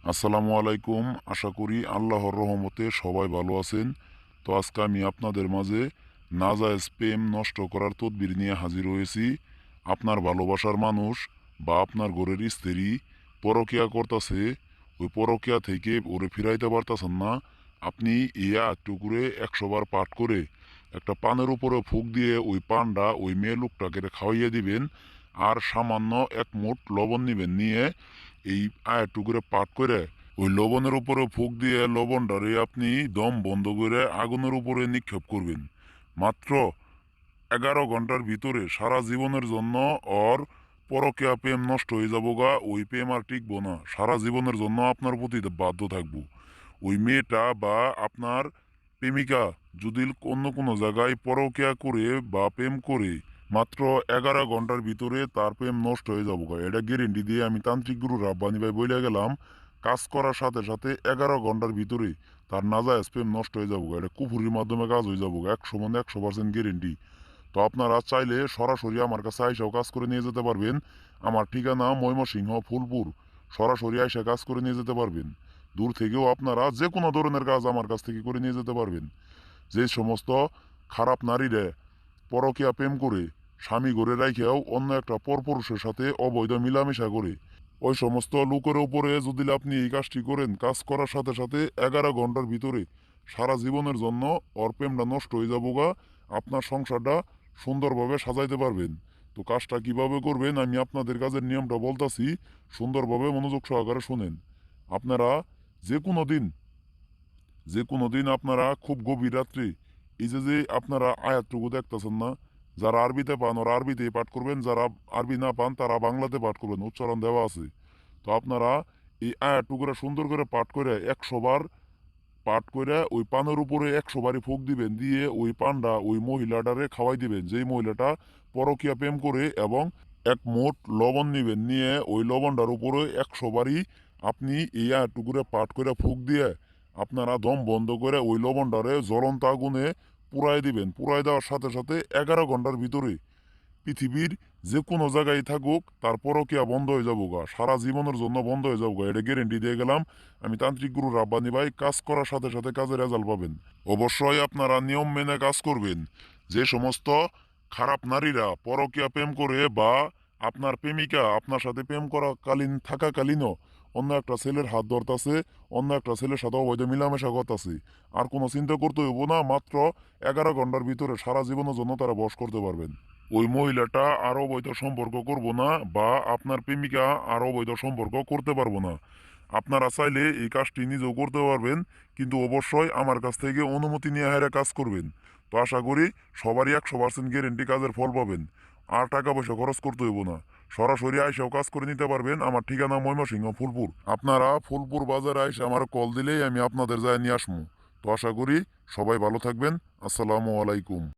আসসালামু আলাইকুম। আশা করি আল্লাহর রহমতে সবাই ভালো আছেন। তো আজকে আমি আপনাদের মাঝে নাজায়েজ প্রেম নষ্ট করার তদবির নিয়ে হাজির হয়েছি। আপনার ভালোবাসার মানুষ বা আপনার ঘরের স্ত্রী পরকিয়া করতেছে, ওই পরকিয়া থেকে ওরে ফিরাইতে পারতেছেন না। আপনি ইয়া একটু করে 100 বার পাঠ করে একটা পানের উপরে ফুঁক দিয়ে ওই পানটা ওই মেয়ে লোকটাকে খাওয়াইয়ে দিবেন। আর সামান্য 1 মুঠ লবণ নিবেন, নিয়ে এই আয়াতটু করে পাঠ করে ওই লবণের উপরে ফুঁক দিয়ে লবণটারে আপনি দম বন্ধ করে আগুনের উপরে নিক্ষেপ করবেন। মাত্র 11 ঘন্টার ভিতরে সারা জীবনের জন্য ওর পরকীয়া প্রেম নষ্ট হয়ে যাবো গা। ওই প্রেম আর টিকবো না, সারা জীবনের জন্য আপনার প্রতি বাধ্য থাকবো। ওই মেয়েটা বা আপনার প্রেমিকা যদি অন্য কোনো জায়গায় পরকীয়া করে বা প্রেম করে, মাত্র 11 ঘন্টার ভিতরে তার প্রেম নষ্ট হয়ে যাবো গা। এটা গ্যারেন্টি দিয়ে আমি তান্ত্রিক গুরু রাব্বানি ভাই বলে গেলাম। কাজ করার সাথে সাথে 11 ঘন্টার ভিতরে তার নাজায়েজ প্রেম নষ্ট হয়ে যাবো গা। এটা কুফুরির মাধ্যমে কাজ হয়ে যাবো গা, 100% গ্যারেন্টি। তো আপনারা চাইলে সরাসরি আমার কাছে আইসাও কাজ করে নিয়ে যেতে পারবেন। আমার ঠিকানা ময়মনসিংহ ফুলপুর। সরাসরি আইসা কাজ করে নিয়ে যেতে পারবেন। দূর থেকেও আপনারা যে কোনো ধরনের কাজ আমার কাছ থেকে করে নিয়ে যেতে পারবেন। যে সমস্ত খারাপ নারীরা পরকীয়া প্রেম করে স্বামী ঘরে রাখিয়াও অন্য একটা পরপুরুষের সাথে অবৈধ মিলামেশা করে, ওই সমস্ত লোকের উপরে যদি আপনি এই কাজটি করেন, কাজ করার সাথে সাথে 11 ঘন্টার ভিতরে সারা জীবনের জন্য ওর প্রেমটা নষ্ট হয়ে যাবো গা। আপনার সংসারটা সুন্দরভাবে সাজাইতে পারবেন। তো কাজটা কিভাবে করবেন আমি আপনাদের কাজের নিয়মটা বলতাছি, সুন্দরভাবে মনোযোগ সহকারে শুনেন। আপনারা যে কোনো দিন আপনারা খুব গভীর রাত্রে এই যে আপনারা আয়াতটুকু দেখতেছেন না, যারা আরবিতে পান ওরা আরবিতে পাঠ করবেন, যারা আরবি না পান তারা বাংলাতে পাঠ করবেন, উচ্চারণ দেওয়া আছে। তো আপনারা এই আয়াতটুকুরা সুন্দর করে পাঠ করে 100 বার পাঠ করে ওই পানের উপরে 100 বারই ফুঁক দিবেন, দিয়ে ওই পানটা ওই মহিলাটারে খাওয়াই দিবেন, যেই মহিলাটা পরকীয়া প্রেম করে। এবং 1 মুঠ লবণ নিবেন, নিয়ে ওই লবণটার উপরে 100 বারই আপনি এই আয়াতটুকুরে পাঠ করে ফুঁক দিয়ে আপনারা দম বন্ধ করে ওই লবণটারে জ্বলন্ত আগুনে পুড়াই দিবেন। পুড়াই দেওয়ার সাথে সাথে 11 ঘন্টার ভিতরে পৃথিবীর যে কোনো জায়গায় থাকুক তার পরকীয়া বন্ধ হয়ে যাবো গা, সারা জীবনের জন্য বন্ধ হয়ে যাবো গা। এটা গ্যারেন্টি দিয়ে গেলাম আমি তান্ত্রিক গুরু রাব্বানি ভাই। কাজ করার সাথে সাথে কাজের রেজাল্ট পাবেন। অবশ্যই আপনারা নিয়ম মেনে কাজ করবেন। যে সমস্ত খারাপ নারীরা পরকীয়া প্রেম করে বা আপনার প্রেমিকা আপনার সাথে প্রেম থাকাকালীনও অন্য একটা ছেলের হাত ধরতাছে, অন্য একটা ছেলের সাথে অবৈধ মিলামেশা করতেছে, আর কোনো চিন্তা করতে হইব না। মাত্র 11 ঘন্টার ভিতরে সারা জীবনের জন্য তারা বশ করতে পারবেন। ওই মহিলাটা আর অবৈধ সম্পর্ক করব না, বা আপনার প্রেমিকা আর অবৈধ সম্পর্ক করতে পারবো না। আপনারা চাইলে এই কাজটি নিজেও করতে পারবেন, কিন্তু অবশ্যই আমার কাছ থেকে অনুমতি নিয়ে হারে কাজ করবেন। তো আশা করি সবারই 100% গ্যারেন্টি কাজের ফল পাবেন। আর টাকা পয়সা খরচ করতে হইব না, সরাসরি আইসাও কাজ করে নিতে পারবেন। আমার ঠিকানা ময়মনসিংহ ফুলপুর। আপনারা ফুলপুর বাজারে আইসা আমার কল দিলেই আমি আপনাদের যায় নিয়ে আসবো। তো আশা করি সবাই ভালো থাকবেন। আসসালামু আলাইকুম।